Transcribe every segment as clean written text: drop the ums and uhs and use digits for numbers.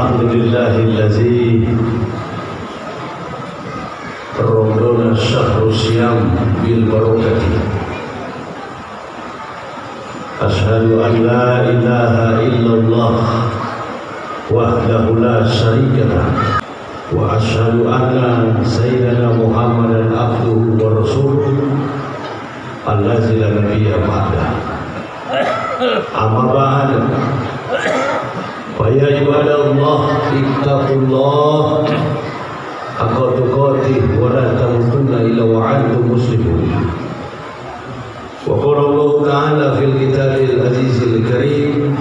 Alhamdulillahillazi Ramadana syahrul siyam bil barakati. Asyhadu an la ilaha illallah wahdahu la syarika lah wa asyhadu anna sayyidana Muhammadan abduhu wa rasuluh allazi la nabiyya ba'dah. Amma ba'd. Fa ya ibadallah ittaqullah haqqa tuqatih wa la tamutunna illa wa antum muslimun. Wa qala Allah ta'ala fil kitabil azizil karim.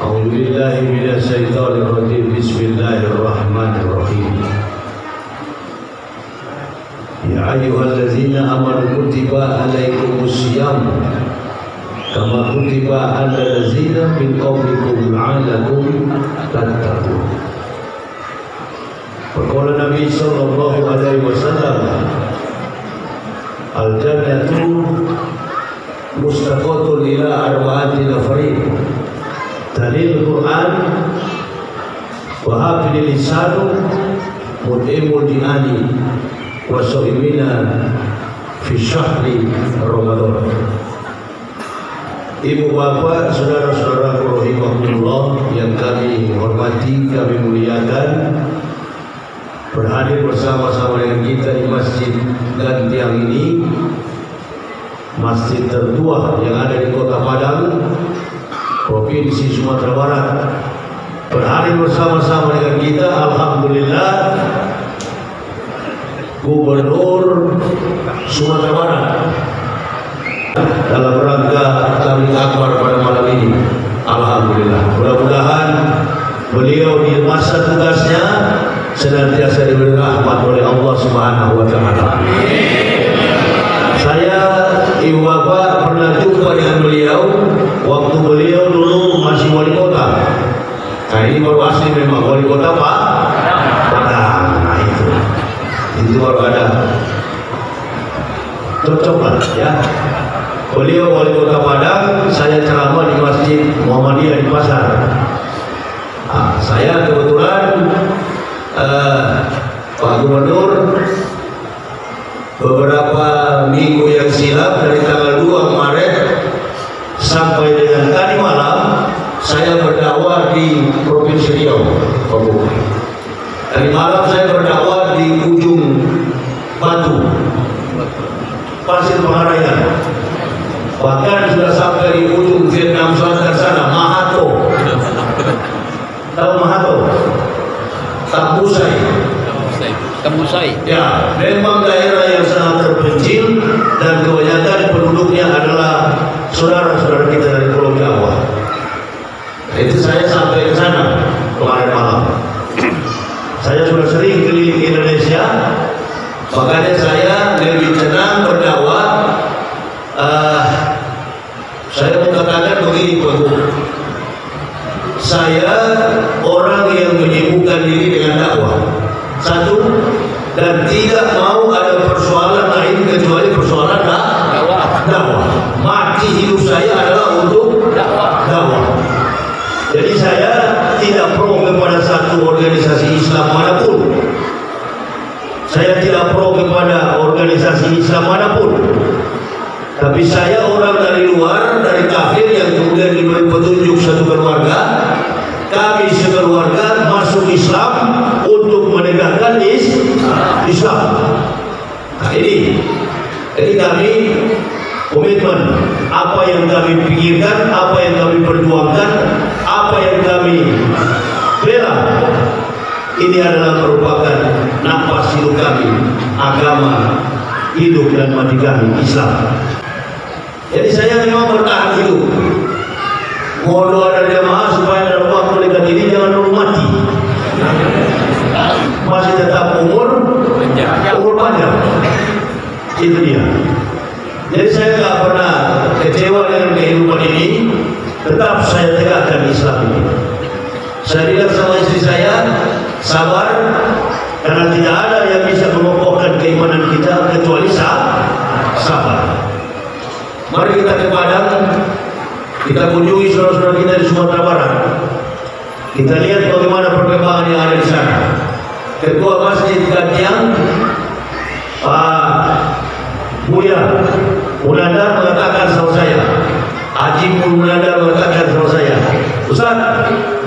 A'udzu billahi minasy syaithanir rajim. Bismillahirrahmanirrahim. Ya ayyuhallazina amanu kutiba alaikumus syiyam kama kutiba alal ladzina min qablikum la'allakum tattaqun. Qala Nabi sallallahu alaihi wasallam, al-jannatu mustaqatun ila arba'ati nafarin. Dalil Quran wa hafidil lisanu mut'imul diani wa shaimina fi syahri Ramadan. Ibu bapak, saudara-saudara rahimahullah yang kami hormati, kami muliakan, berhadir bersama-sama dengan kita di Masjid Gantiang ini, masjid tertua yang ada di Kota Padang, Provinsi Sumatera Barat. Berhadir bersama-sama dengan kita, alhamdulillah, Gubernur Sumatera Barat dalam rangka tabligh akbar pada malam ini. Alhamdulillah. Mudah-mudahan beliau di masa tugasnya senantiasa diberi rahmat oleh Allah Subhanahu wa taala. Saya, ibu bapak, pernah jumpa dengan beliau waktu beliau dulu masih wali kota. Nah, ini baru asli memang wali kota Pak Padang. Nah, itu baru ada. Cocok lah ya. Beliau wali kota Padang, saya ceramah di Masjid Muhammadiyah di Pasar. Nah, saya kebetulan Pak Gubernur beberapa minggu yang silam dari tanggal 2 Maret sampai dengan tadi malam saya berdakwah di Provinsi Riau, Papua. Tadi malam saya berdakwah di ujung Batu, Pasir Pengaraian. Bahkan sudah sampai di ujung Vietnam Selatan sana, Mahato. Tahu Mahato? Tambusai. Ya, memang daerah yang sangat terpencil dan kebanyakan penduduknya adalah saudara-saudara kita dari Pulau Jawa. Itu saya sampai ke sana kemarin malam. Saya sudah sering keliling Indonesia, makanya saya lebih tenang berdakwah. Saya mau katakan begini, Pak Gubernur. Saya orang yang menyibukkan diri dengan dakwah. Satu, dan tidak mau ada persoalan lain kecuali persoalan dakwah. Mati hidup saya adalah untuk dakwah. Jadi saya tidak pro kepada satu organisasi Islam manapun. Saya tidak pro kepada organisasi Islam manapun. Tapi saya orang dari luar, dari kafir yang kemudian diberi petunjuk satu keluarga. Kami sekeluarga masuk Islam untuk menegakkan Islam. Nah ini, jadi kami komitmen apa yang kami pikirkan, apa yang kami perjuangkan, apa yang kami bela. Ini adalah merupakan nafas hidup kami, agama, hidup dan mati kami, Islam. Jadi saya memang bertahan hidup. Mohon doa dari jamaah supaya dalam waktu dekat ini jangan dulu mati. Masih tetap umur panjang. Itu dia. Jadi saya tidak pernah kecewa dengan kehidupan ini. Tetap saya tegakkan Islam ini. Saya bilang sama istri saya, sabar, karena tidak ada yang bisa mengokohkan keimanan kita kecuali sabar. Mari kita ke Padang, kita kunjungi saudara-saudara kita di Sumatera Barat. Kita lihat bagaimana perkembangan yang ada di sana. Ketua Masjid Katiang, Pak Buya Munandar mengatakan sama saya, Haji Munandar mengatakan sama saya, Ustaz,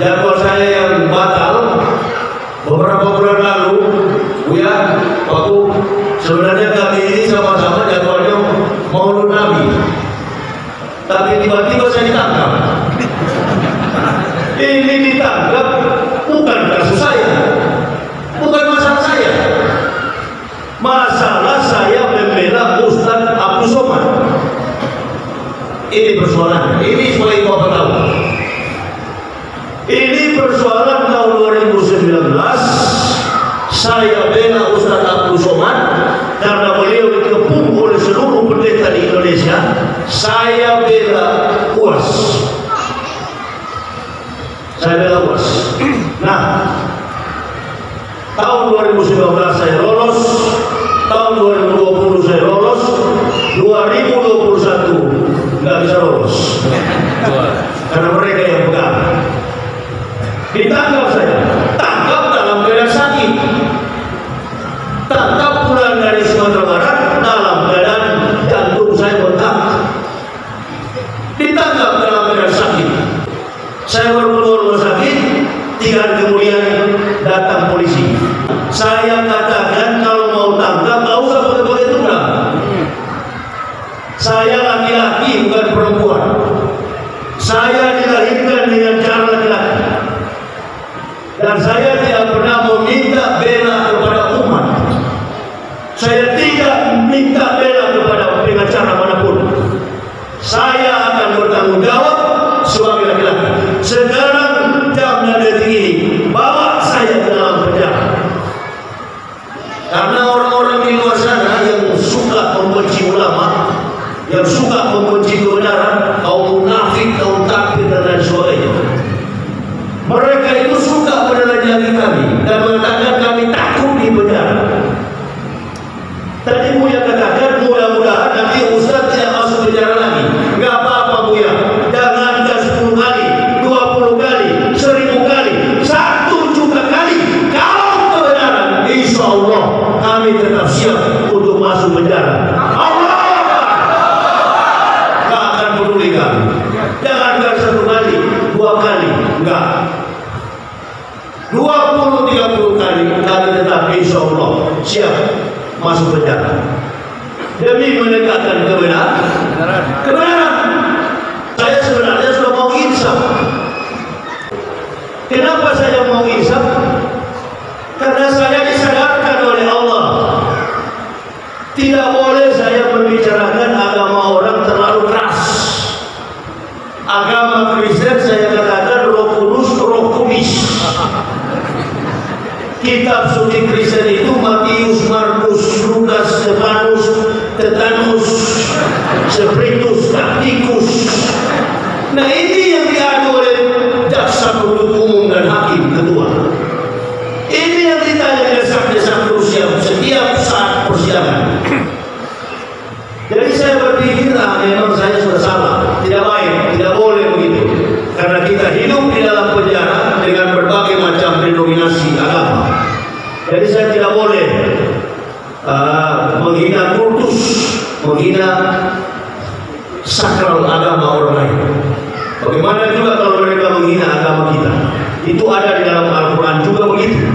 jadwal saya yang batal beberapa bulan lalu, Buya, waktu sebenarnya kami ini sama-sama jadwalnya Maulid Nabi, tapi tiba-tiba saya ditangkap. Ini ditangkap bukan kasus saya, bukan masalah saya. Masalah saya membela Ustaz Abdul Somad. Ini persoalan. Ini sebagai Bapak tahu. Ini persoalan tahun 2019. Saya bela Ustaz Abdul Somad karena beliau dikepung oleh seluruh pendeta di Indonesia. Saya bela UAS. Saya bela UAS. Nah, tahun 2019 saya lolos, tahun 2020 saya lolos, 2021 nggak bisa lolos karena mereka yang pegang. Ditangkap saya, tangkap dalam keadaan sakit, tangkap pulang dari Sumatera Barat dalam keadaan jantung saya bengkak, ditangkap dalam keadaan sakit. Saya baru keluar rumah sakit, 3 hari kemudian datang polisi. Saya katakan kalau mau tangkap nggak usah pakai tunggang. Saya laki-laki bukan perempuan. Saya dilahirkan dengan cara laki-laki. Dan saya tidak pernah meminta bela kepada umat. Saya tidak minta bela kepada pengacara manapun. Saya akan bertanggung jawab sebagai laki-laki. Sekarang jam dan detik ini bawa saya ke dalam penjara. Karena orang-orang di luar sana yang suka membenci ulama, yang suka membenci kebenaran, kaum munafik, kaum takfir dan lain sebagainya, mereka itu suka menelanjangi kami dan mengatakan kami takut di penjara. Tadi Buya katakan mudah-mudahan nanti Ustaz tidak masuk penjara lagi. Enggak apa-apa Buya, jangankan 10 kali, 20 kali, 1000 kali, 1 juta kali. Kalau kebenaran, insya Allah kami tetap siap untuk masuk penjara. Allah nggak akan peduli kami. Jangankan 1 kali, 2 kali, enggak. 20-30 kali kami tetap insya Allah siap masuk penjara demi menegakkan kebenaran. Saya sebenarnya sudah mau insaf. Kenapa saya mau insaf? Karena saya disadarkan oleh Allah tidak boleh saya membicarakan agama orang terlalu keras. Agama Kristen saya katakan Roh Kudus, Roh Kumis. Kitab suci Kristen itu Matius, Markus, Lukas, Stefanus, Tetanus, Spiritus, Taktikus. Nah ini yang diadu oleh jaksa penuntut umum dan hakim ketua. Ini yang ditanya desak-desak Rusia setiap saat persidangan. Jadi saya berpikir, memang saya sudah salah, tidak baik, tidak boleh begitu. Karena kita hidup di dalam penjara dengan berbagai macam denominasi agama. Jadi saya tidak boleh menghina kultus, menghina sakral agama orang lain. Bagaimana juga kalau mereka menghina agama kita? Itu ada di dalam Al-Quran juga begitu.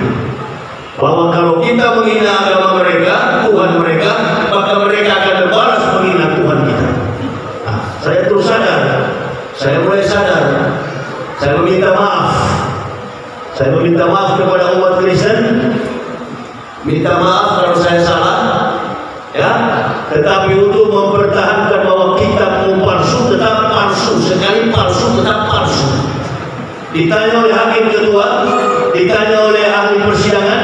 Bahwa kalau kita menghina agama mereka, Tuhan mereka, maka mereka akan berbalas menghina Tuhan kita. Nah, saya terus sadar, saya mulai sadar, saya meminta maaf. Saya meminta maaf kepada umat Kristen. Minta maaf kalau saya salah, ya. Tetapi untuk mempertahankan bahwa kita palsu tetap palsu, sekali palsu tetap palsu. Ditanya oleh hakim ketua, ditanya oleh ahli persidangan,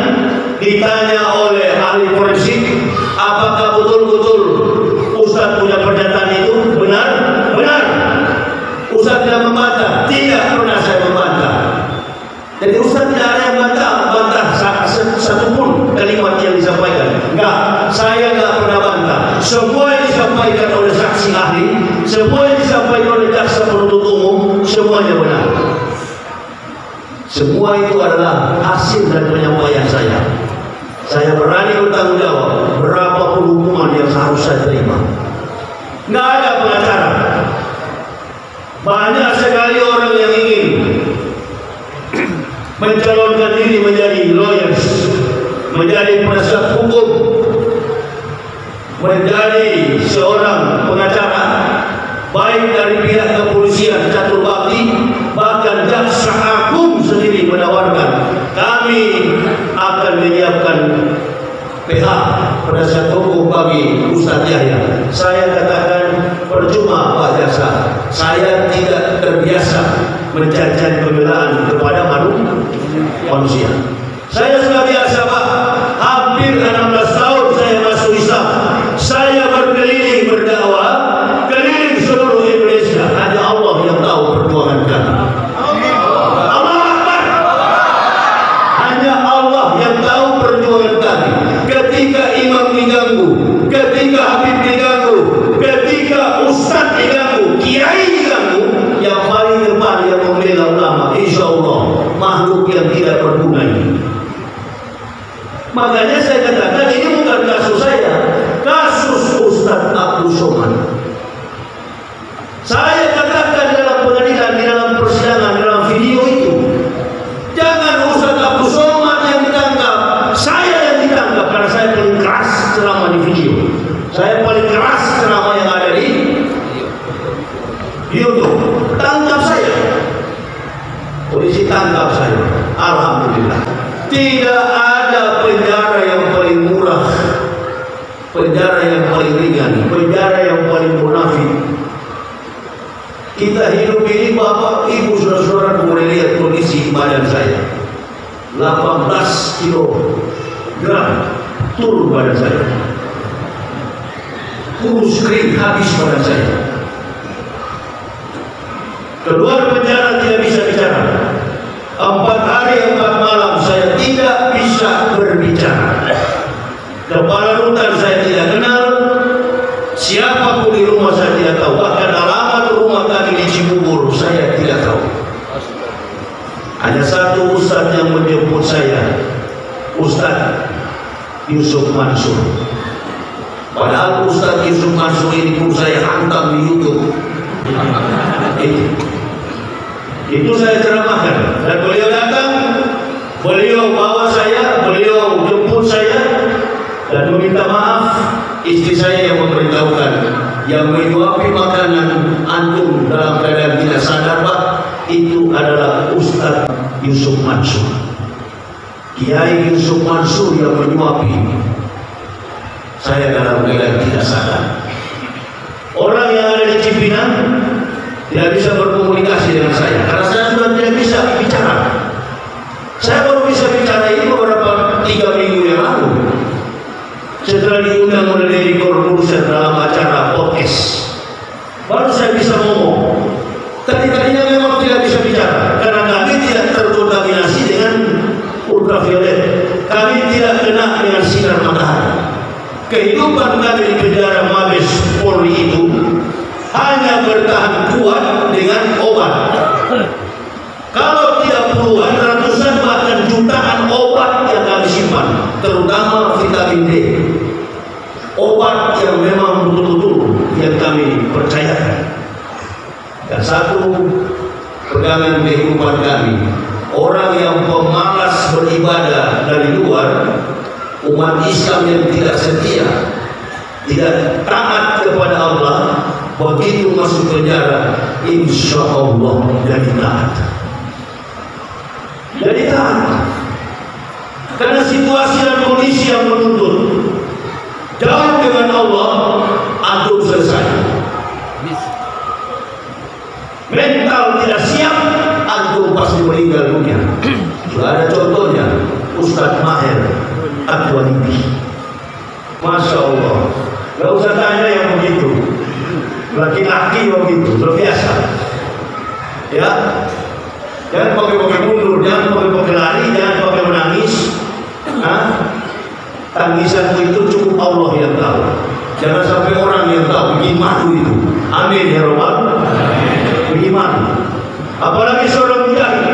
ditanya oleh ahli forensik, apakah betul-betul Ustaz punya pernyataan itu benar? Benar. Ustaz tidak membantah, tidak pernah saya membantah. Jadi Ustaz tidak ada yang bantah satupun kalimat yang disampaikan. Enggak, saya enggak pernah bantah. Semua yang disampaikan oleh saksi ahli, semua yang disampaikan oleh jaksa penuntut umum, semuanya benar. Semua itu adalah hasil dan penyampaian saya. Saya berani bertanggung jawab berapapun hukuman yang harus saya terima. Nggak ada pengacara. Banyak sekali orang yang ingin mencalonkan diri menjadi lawyers, menjadi penasihat hukum, menjadi seorang pengacara, baik dari pihak kepolisian catur bakti, bahkan jaksa agung sendiri menawarkan kami akan menyiapkan PH penasihat hukum bagi Ustaz Yahya. Saya katakan percuma Pak Jaksa, saya tidak terbiasa mencacat pembelaan kepada manusia. Saya sudah biasa Pak, hampir 16 tahun saya masuk Islam. Saya berkeliling berdakwah, keliling seluruh Indonesia. Hanya Allah yang tahu perjuangan kami. Allah Akbar. Hanya Allah yang tahu perjuangan kami. Ketika imam diganggu, ketika habib diganggu, ketika ustaz diganggu, kiai diganggu, yang paling depan yang membela ulama, insya Allah makhluk yang tidak berguna ini. Makanya saya katakan ini bukan kasus saya, kasus Ustaz Abdul Somad. Saya katakan dalam pengadilan, di dalam persidangan, dalam video itu, jangan Ustaz Abdul Somad yang ditangkap, saya yang ditangkap, karena saya paling keras ceramah di video. Saya paling keras ceramah yang ada di YouTube. Tangkap saya, polisi tangkap saya. Alhamdulillah. Tidak ada penjara yang paling murah, penjara yang paling ringan, penjara yang paling munafik. Kita hidup ini, Bapak, Ibu, saudara-saudara, boleh lihat kondisi badan saya. 18 kilogram turun badan saya. Kurus kering habis badan saya. Keluar penjara tidak bisa bicara. 4 hari 4 malam saya tidak bisa berbicara. Kepala rutan saya tidak kenal, siapapun di rumah saya tidak tahu, bahkan alamat rumah kami di Cibubur saya tidak tahu. Hanya satu ustaz yang menjemput saya, Ustaz Yusuf Mansur. Padahal Ustaz Yusuf Mansur ini pun saya hantam di YouTube. Itu saya ceramahkan, dan beliau datang, beliau bawa saya, beliau jemput saya, dan meminta maaf. Istri saya yang memberitahukan, yang menyuapi makanan antum dalam keadaan tidak sadar Pak, itu adalah Ustaz Yusuf Mansur, Kiai Yusuf Mansur yang menyuapi saya dalam keadaan tidak sadar. Orang yang ada di Cipinang tidak bisa berkomunikasi dengan saya karena saya sudah tidak bisa bicara. Saya baru bisa bicara ini beberapa 3 minggu yang lalu setelah diundang oleh Deddy Corbuzier dalam acara podcast, baru saya bisa ngomong. Tadinya memang tidak bisa bicara karena kami tidak terkontaminasi dengan ultraviolet, kami tidak kena dengan sinar matahari. Kehidupan kami di penjara Mabes Polri itu hanya bertahan kuat dengan obat. Kalau tidak puluhan, ratusan, bahkan jutaan obat yang kami simpan, terutama vitamin D, obat yang memang betul-betul yang kami percayakan. Dan satu pegangan kehidupan kami, orang yang pemalas beribadah dari luar, umat Islam yang tidak setia, tidak taat kepada Allah, begitu masuk penjara, insya Allah jadi taat. Jadi taat. Karena situasi dan kondisi yang menuntut jauh dengan Allah, antum selesai. Mental tidak siap, antum pasti meninggal dunia. Sudah ada contohnya, Ustaz Maher At-Walibi. Masya Allah. Gak usah tanya yang begitu. Laki-laki begitu, terbiasa. Ya, jangan pakai mundur, jangan pakai lari, jangan pakai menangis. Tangisanmu itu cukup Allah yang tahu. Jangan sampai orang yang tahu. Bikin malu itu. Amin ya Rabbal. Bikin malu. Apalagi seorang mujahid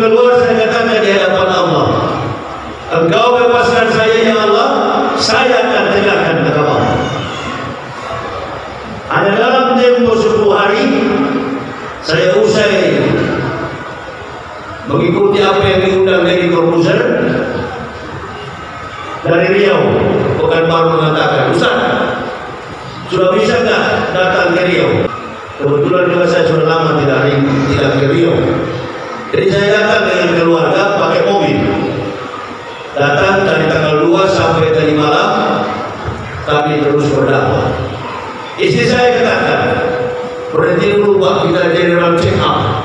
keluar, saya katakan di hadapan Allah, Engkau bebaskan saya ya Allah, saya akan tegakkan agama. Hanya dalam tempo 10 hari saya usai mengikuti apa yang diundang dari Corbuzier dari Riau. Pekanbaru mengatakan, Ustaz, sudah bisa nggak datang ke Riau? Kebetulan juga saya sudah lama tidak ke Riau. Jadi saya datang dengan keluarga pakai mobil. Datang dari tanggal 2 sampai tadi malam, kami terus berdakwah. Istri saya katakan, berhenti dulu Pak, kita general check up,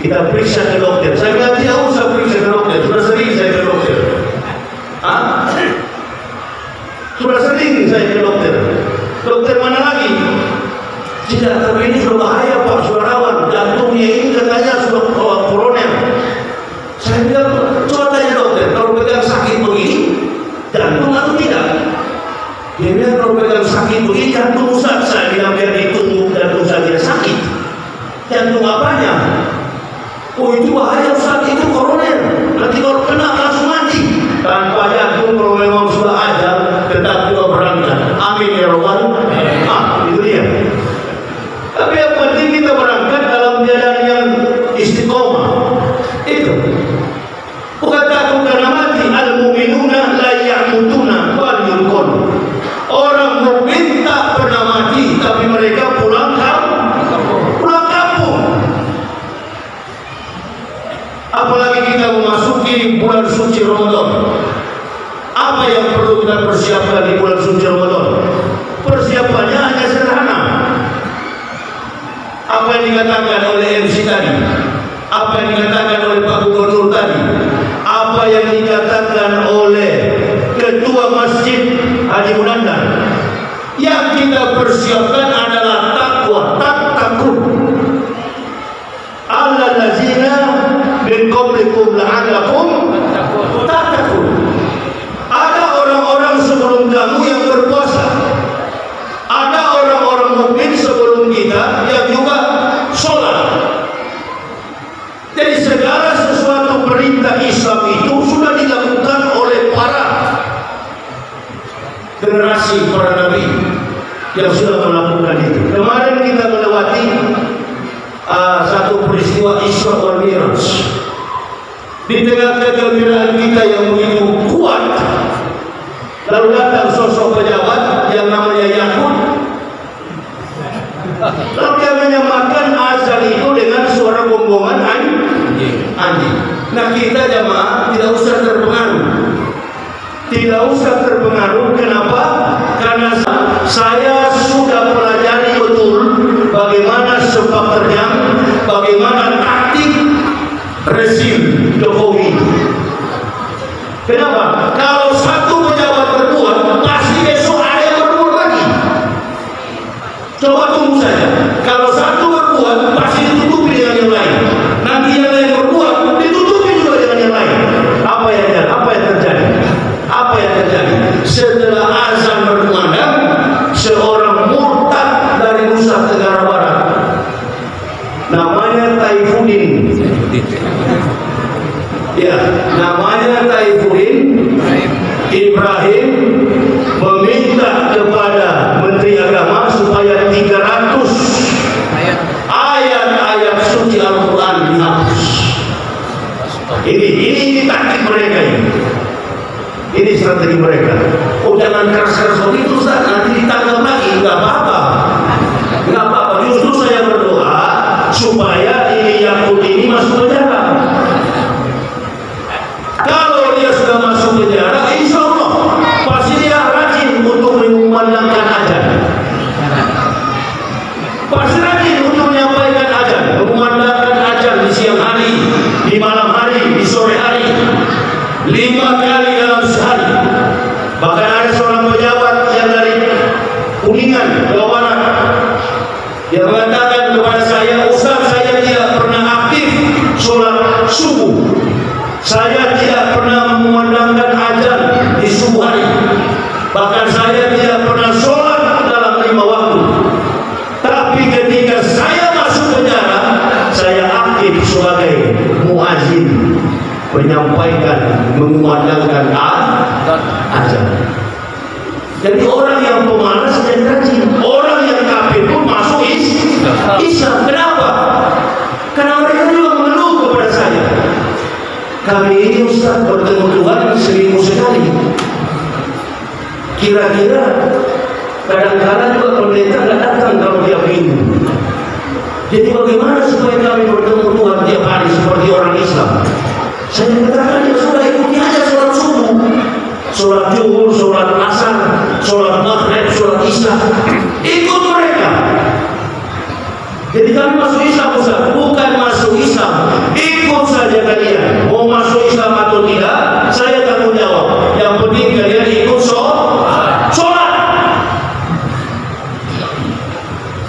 kita periksa ke dokter. Saya bilang tidak usah periksa ke dokter, sudah sering saya ke dokter. Sudah sering saya ke dokter. Dokter mana lagi? Tidak, tapi ini sudah bahaya Pak, sudah rawan. Jantungnya ini katanya sudah koroner. Saya bilang, coba tanya dokter, kalau pegang sakit begini, jantung atau tidak? Dia bilang kalau pegang sakit begini, jantung Ustaz. Saya bilang biar ditunggu jantung saya tidak sakit. Jantung apanya? Oh itu bahaya Ustaz, itu koroner. Nanti kalau kena langsung mati. Tanpa jantung kalau memang sudah ajal, tetap juga berangkat. Amin ya Rabbal. Itu dia. Tapi yang penting kita berangkat dalam jalan yang istiqomah. Itu. Bukan takut karena mati. Al-mu'minuna la ya'mutuna wal yulqun. Orang mukmin tak pernah mati, tapi mereka pulang kampung. Apalagi kita memasuki bulan suci Ramadan. Apa yang perlu kita persiapkan di bulan suci Ramadan? Persiapannya hanya sederhana. Apa yang dikatakan oleh MC tadi, apa yang dikatakan oleh Pak Gubernur tadi, apa yang dikatakan oleh Ketua Masjid Haji Munandar, yang kita persiapkan adalah takwa, takut. Allazina min qablikum la'allakum tattaqun. Ada orang-orang sebelum kamu yang berpuasa. Ada orang-orang mukmin sebelum kita yang juga sholat. Jadi segala sesuatu perintah Islam itu sudah dilakukan oleh para generasi para nabi yang sudah melakukan itu. Kemarin kita melewati satu peristiwa Isra wal Mi'raj. Di tengah kegembiraan kita yang begitu kuat, lalu datang sosok pejabat yang namanya Yakut. Lalu dia menyamakan azan itu dengan suara gombongan anjing. Nah kita jamaah tidak usah terpengaruh. Tidak usah terpengaruh. Kenapa? Karena saya sudah pelajari betul bagaimana sepak terjang, bagaimana taktik rezim Jokowi. Kenapa? Kalau satu pejabat berbuat, pasti besok ada yang berbuat lagi. Coba tunggu saja. Kalau satu berbuat, pasti ditutupi dengan yang lain. Nanti yang lain berbuat, ditutupi juga dengan yang lain. Apa yang terjadi? Apa yang terjadi? Setelah azan berkumandang, seorang murtad dari Nusa Tenggara Barat, namanya Taifuddin. Ya, namanya Taifuddin Ibrahim, meminta kepada Menteri Agama supaya 300 ayat-ayat suci Al-Quran dihapus. Ini taktik mereka ini. Ini strategi mereka. Oh jangan keras-keras begitu Ustaz, nanti ditangkap lagi. Enggak apa-apa. Justru saya berdoa supaya ini Yakut ini masuk penjara. Kalau dia sudah masuk penjara, insya Allah pasti dia rajin untuk mengumandangkan azan. Pasti rajin untuk menyampaikan azan, mengumandangkan azan di siang hari, di malam hari, di sore hari, 5 kali dalam sehari. Bahkan ada seorang pejabat yang dari Kuningan, Jawa Barat, yang mengatakan kepada saya, Ustaz, saya tidak pernah aktif sholat subuh. Saya tidak pernah mengumandangkan azan di subuh hari. Bahkan saya tidak pernah sholat dalam 5 waktu. Tapi ketika saya masuk penjara, saya aktif sebagai muazzin. menyampaikan, mengumandangkan azan. Jadi orang yang pemalas dan rajin, orang yang kafir pun masuk Islam. Kenapa? Karena mereka juga mengeluh kepada saya. Kami ini Ustaz bertemu Tuhan seminggu sekali. Kira-kira kadang-kadang juga pendeta tidak datang kalau dia minggu. Jadi bagaimana supaya kami bertemu Tuhan tiap hari seperti orang Islam? Saya katakan ya sudah, ikuti aja sholat subuh, sholat zuhur, sholat asar, sholat maghrib, sholat isya. Ikut mereka. Jadi kami masuk Islam Ustaz, bukan masuk Islam. Ikut saja kalian. Mau masuk Islam atau tidak, saya tanggung jawab. Yang penting kalian ikut sholat.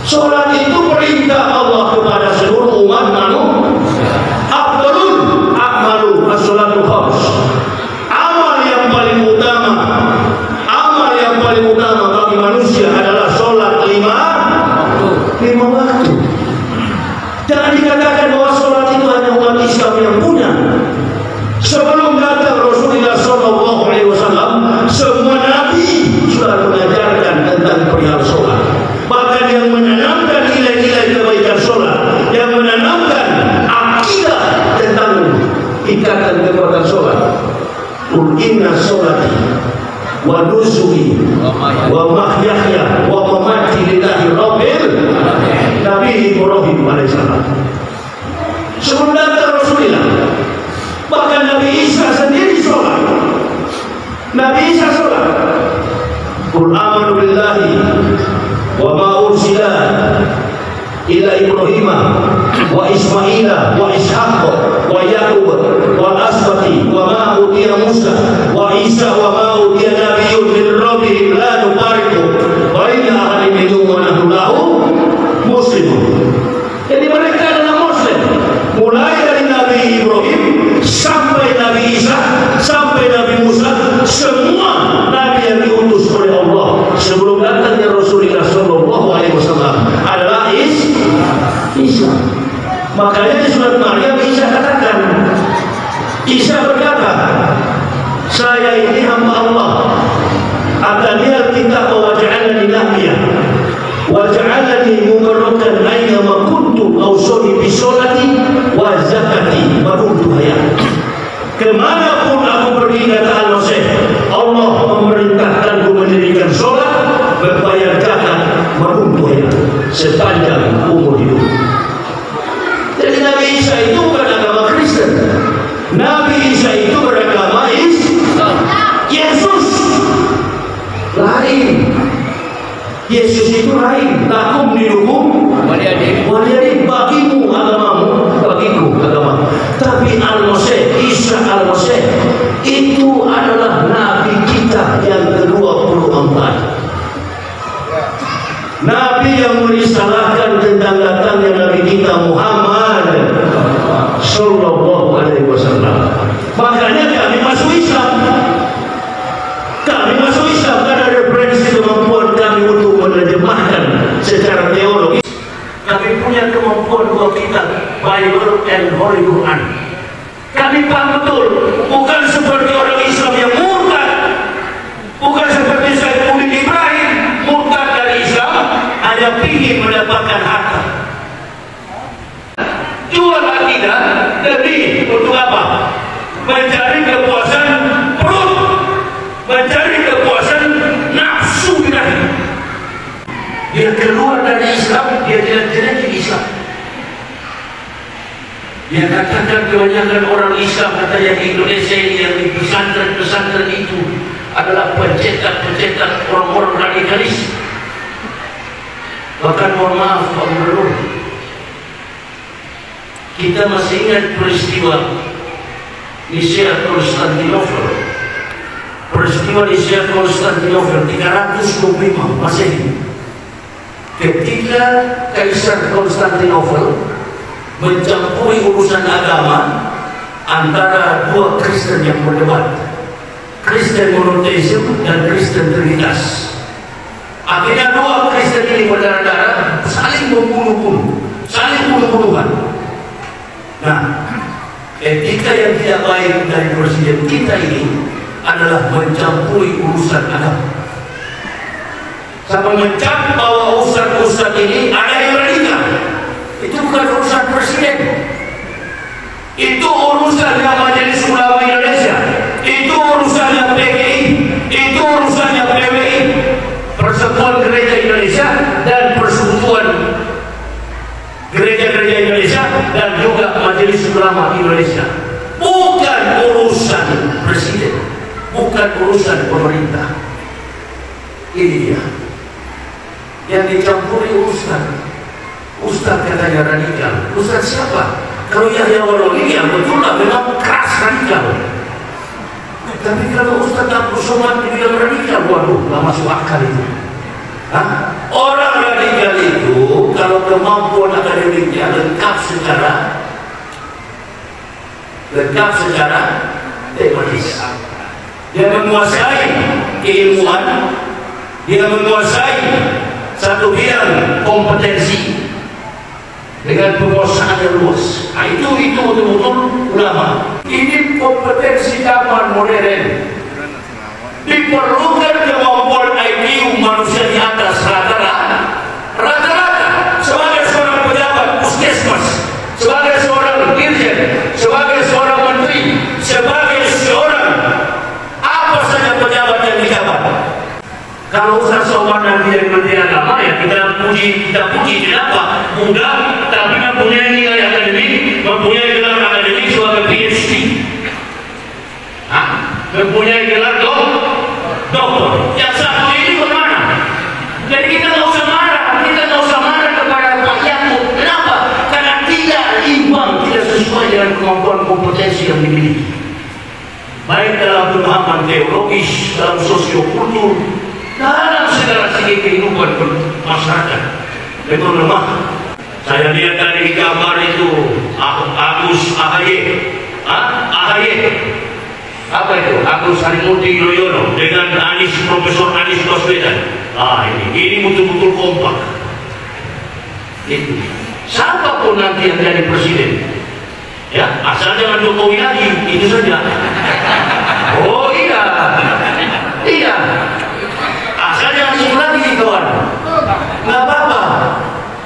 Sholat itu perintah Allah kepada seluruh umat manusia. Afdalul a'malu as-sholatul khams. Amal yang paling utama bagi manusia adalah sholat lima waktu. Jangan dikatakan bahwa sholat itu hanya umat Islam yang punya. Sebelum datang Rasulullah SAW, semua Nabi sudah mengajarkan tentang perihal sholat. Bahkan yang menanamkan nilai-nilai kebaikan sholat, yang menanamkan akidah tentang ikatan kekuatan sholat. Qul inna sholati wa nusuki wa mahyaya wa mamati lillahi rabbil alamin. Nabi Ibrahim alaihissalam. Sebelum datang Rasulullah, bahkan Nabi Isa sendiri sholat. Nabi Isa sholat. Qul amanu billahi wa ma ursila ila Ibrahim wa Ismaila wa Ishaq wa Yaqub wa Asbati wa ma utiya Musa wa Isa wa ma utiya nabiyyun min rabbihim la nufariqu baina ahadin minhum wa nahnu lahu muslimun. Jadi mereka adalah Muslim, mulai dari Nabi Ibrahim sampai Nabi Isa sampai Nabi Musa, semua Nabi yang diutus oleh Allah sebelum datangnya Rasulullah SAW adalah Islam. Makanya di surat Maryam Isa katakan, Isa berkata, saya ini hamba Allah, atani al-kitab wa ja'alani nabiyyan wa ja'alani mubarrakan aina ma kuntu awsani bi sholati wa zakati ma kuntu hayya. Kemanapun aku pergi, kata Al-Masih, Allah memerintahkanku mendirikan sholat, berbayar zakat, meruntuhnya sepanjang umur hidup. Jadi Nabi Isa itu bukan agama Kristen. Nabi Isa itu beragama Islam. Yesus lain. Yesus itu lain. Lakum dinukum waliyadin, bagimu agamamu, bagiku agama. Tapi Al-Masih, Isa Al-Masih itu adalah Nabi kita yang ke-24. Nabi yang merisalahkan tentang datangnya Nabi kita Muhammad Sallallahu Alaihi Wasallam. Makanya kami masuk Islam. Kami masuk Islam karena referensi kemampuan kami untuk menerjemahkan secara teologis. Kami punya kemampuan dua kitab, Bible and Holy Quran. Kami paham betul, bukan seperti orang Islam yang murtad, bukan seperti Sayyidina Ibrahim murtad dari Islam hanya ingin mendapatkan harta. Jual akidah demi untuk apa? Mencari kepuasan perut, mencari kepuasan nafsu birahi. Dia keluar dari Islam, dia tidak jadi Islam. Dia katakan kebanyakan orang Islam, katanya di Indonesia ini, yang di pesantren-pesantren itu adalah pencetak-pencetak orang-orang radikalis. Bahkan mohon maaf Pak Gubernur, kita masih ingat peristiwa Nicea Konstantinopel. Peristiwa Nicea Konstantinopel 325 Masehi. Ketika Kaisar Konstantinopel mencampuri urusan agama antara dua Kristen yang berdebat, Kristen monoteisme dan Kristen Trinitas. Akhirnya dua Kristen ini berdarah-darah saling membunuh-bunuhan. Nah, Etika yang tidak baik dari presiden kita ini adalah mencampuri urusan agama. Sampai mencap bahwa ustaz-ustaz ini ada yang radikal. Itu bukan urusan presiden. Itu urusannya Majelis Ulama Indonesia. Itu urusannya PGI. Itu urusannya PWI, Persekutuan Gereja Indonesia, dan Persekutuan Gereja-Gereja Indonesia, dan juga Majelis Ulama Indonesia. Bukan urusan presiden, bukan urusan pemerintah. Ini dia yang dicampuri Ustaz katanya radikal. Ustaz siapa? Kalau Yahya Wallahuddin betullah memang keras radikal. Tapi kalau Ustaz Abdul Somad dibilang radikal, waduh, gak masuk akal itu. Hah? Orang radikal itu kalau kemampuan akademiknya lengkap secara teoris. Dia menguasai keilmuan, dia menguasai satu bidang kompetensi dengan penguasaan yang luas. Nah, itu betul-betul ulama. Ini kompetensi zaman modern. Diperlukan kemampuan IQ manusia di atas rata-rata. Sebagai seorang pejabat puskesmas, sebagai seorang dirjen, sebagai seorang menteri, sebagai seorang apa saja pejabat yang dijabat. Kalau Ustaz Somad dan dia Menteri Agama, ya kita puji kenapa? Muda tapi mempunyai nilai akademik, mempunyai gelar akademik sebagai PhD, mempunyai gelar doktor. Yang satu ini bagaimana? Jadi kita nggak usah marah kepada Pak Yakub. Kenapa? Karena tidak imbang, tidak sesuai dengan kemampuan kompetensi yang dimiliki. Baik dalam pemahaman teologis, dalam sosiokultur, dalam segala segi kehidupan masyarakat. Itu lemah. Saya lihat dari gambar itu Agus AHY. Apa itu? Agus Harimurti Yudhoyono dengan Profesor Anies Baswedan. Ini betul-betul kompak. Itu. Siapapun nanti yang jadi presiden, ya asal jangan Jokowi lagi, itu saja. Oh iya. Asal jangan itu lagi kawan. Nggak apa-apa.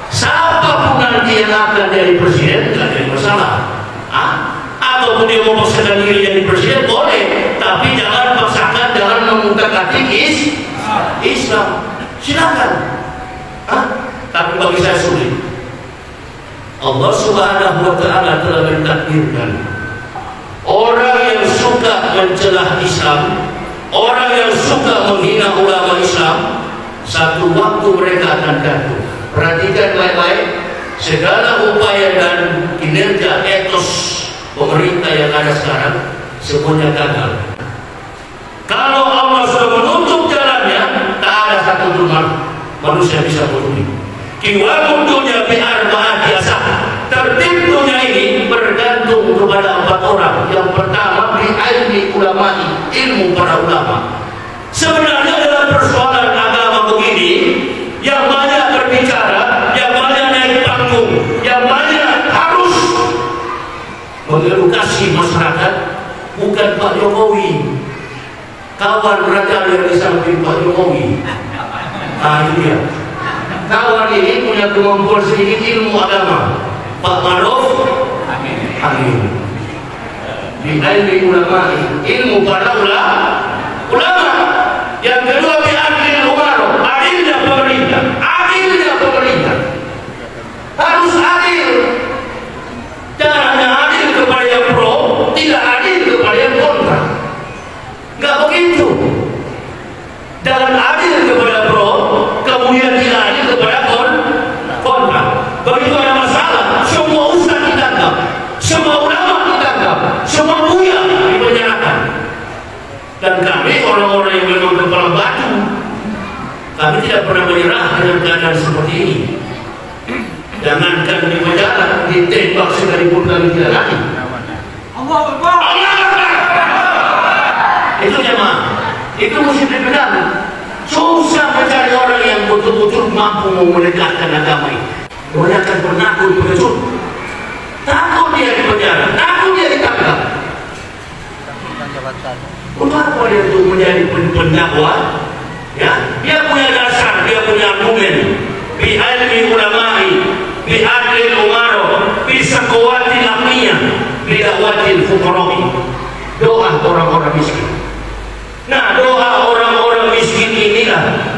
Siapapun nanti yang akan jadi presiden, tidak ada masalah. Ataupun dia mau paksakan diri jadi presiden, boleh. Tapi jangan paksakan, jangan mengutak-atik Islam. Silakan. Tapi bagi saya sulit. Allah Subhanahu wa Ta'ala telah mentakdirkan orang yang suka mencelah Islam, orang yang suka menghina ulama Islam, satu waktu mereka akan jatuh. Perhatikan baik-baik, segala upaya dan kinerja etos pemerintah yang ada sekarang semuanya gagal. Kalau Allah sudah menutup jalannya, tak ada satu manusia bisa memenuhi. Kiwabun dunia bi'arba'at biasa. Tertib dunia ini bergantung kepada 4 orang. Yang pertama, bi'ilmi ulama'i, ilmu para ulama. Sebenarnya dalam persoalan agama begini, yang banyak berbicara, yang banyak naik panggung, yang banyak harus mengedukasi masyarakat, bukan Pak Jokowi, kawan raja yang di samping Pak Jokowi. Itu dia. Kawan ini punya kemampuan sedikit ilmu agama. Pak Maruf, amin. Bi'ilmi ulama, ilmu para ulama. Yang kedua, bi'adil umaro, adilnya pemerintah. Harus adil. Jangan hanya adil kepada yang pro, tidak adil kepada yang kontra. Nggak begitu. Jangan adil kepada pro, kemudian tidak adil kepada kontra. Begitu ada masalah, semua ustaz ditangkap, semua ulama ditangkap, semua buya dipenjarakan. Dan kami orang-orang yang memang kepala batu, kami tidak pernah menyerah dengan keadaan seperti ini. Jangankan di penjara, ditembak sekalipun kami tidak lari. Allah Akbar. Itu jemaah, itu mesti dipegang. Susah mencari orang yang betul-betul mampu menegakkan agama ini. Kebanyakan penakut pengecut, takut dia di penjara, takut dia ditangkap. Kah? Kenapa dia itu menjadi pendakwah? Ya, dia punya dasar, dia punya argumen. Bi ilmi ulama'i, bi adli umaro, bi saqawati lamniyah, bi da'watil fuqara'i. Doa orang-orang miskin. Nah, doa orang-orang miskin inilah,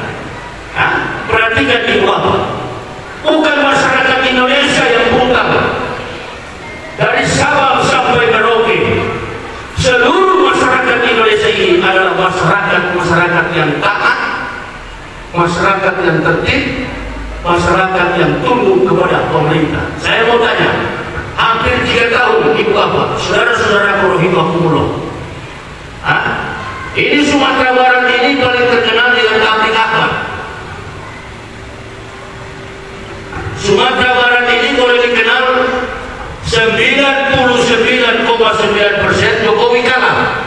perhatikan di bawah. Bukan masyarakat Indonesia yang buta. Dari Sabang sampai Merauke, seluruh masyarakat Indonesia ini adalah masyarakat yang taat, masyarakat yang tertib, masyarakat yang tunduk kepada pemerintah. Saya mau tanya, hampir 3 tahun Ibu Bapak, saudara-saudara rahimahumullah, ini Sumatera Barat ini paling terkenal dengan tabligh akbar. Sumatera Barat ini boleh dikenal 99,9% Jokowi kalah.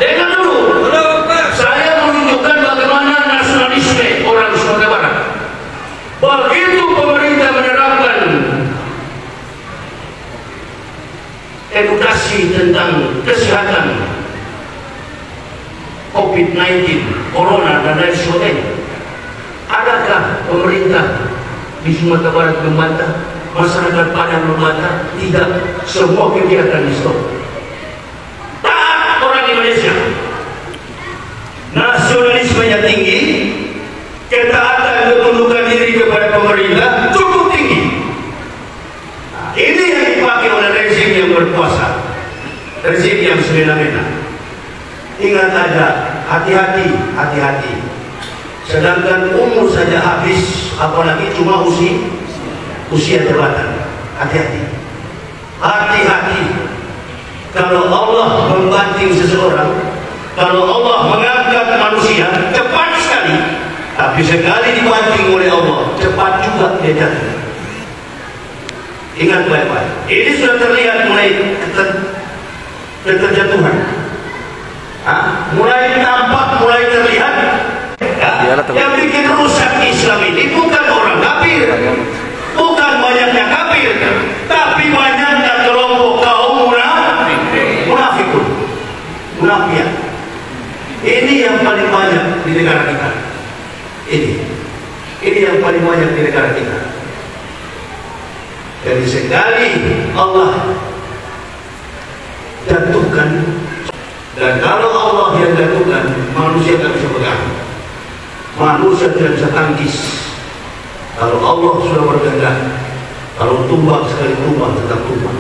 Dengar dulu, saya menunjukkan bagaimana nasionalisme orang Sumatera Barat. Begitu pemerintah menerapkan edukasi tentang kesehatan COVID-19, Corona dan lain sebagainya, adakah pemerintah di Sumatera Barat membantah? Masyarakat Padang membantah? Tidak, semua kegiatan di stop. Taat orang Indonesia, nasionalismenya tinggi, ketaatan ketundukan diri kepada pemerintah cukup tinggi. Nah, ini yang dipakai oleh rezim yang berkuasa, rezim yang semena-mena. Ingat aja, hati-hati, hati-hati. Sedangkan umur saja habis, apalagi cuma usia jabatan. Hati-hati, hati-hati. Kalau Allah membanting seseorang, kalau Allah mengangkat manusia, cepat sekali. Tapi sekali dibanting oleh Allah, cepat juga dia jatuh. Ingat baik-baik. Ini sudah terlihat mulai keterjatuhan. Mulai nampak, mulai terlihat. Yang bikin rusak Islam ini bukan orang kafir, bukan banyaknya kafir, tapi banyaknya kelompok kaum munafikun, munafiat. Ini yang paling banyak di negara kita. Ini yang paling banyak di negara kita. Jadi sekali Allah jatuhkan, dan kalau Allah yang jatuhkan, manusia tak bisa pegang. Manusia tidak bisa tangkis. Kalau Allah sudah berkehendak, kalau tumbang sekali tumbang tetap tumbang.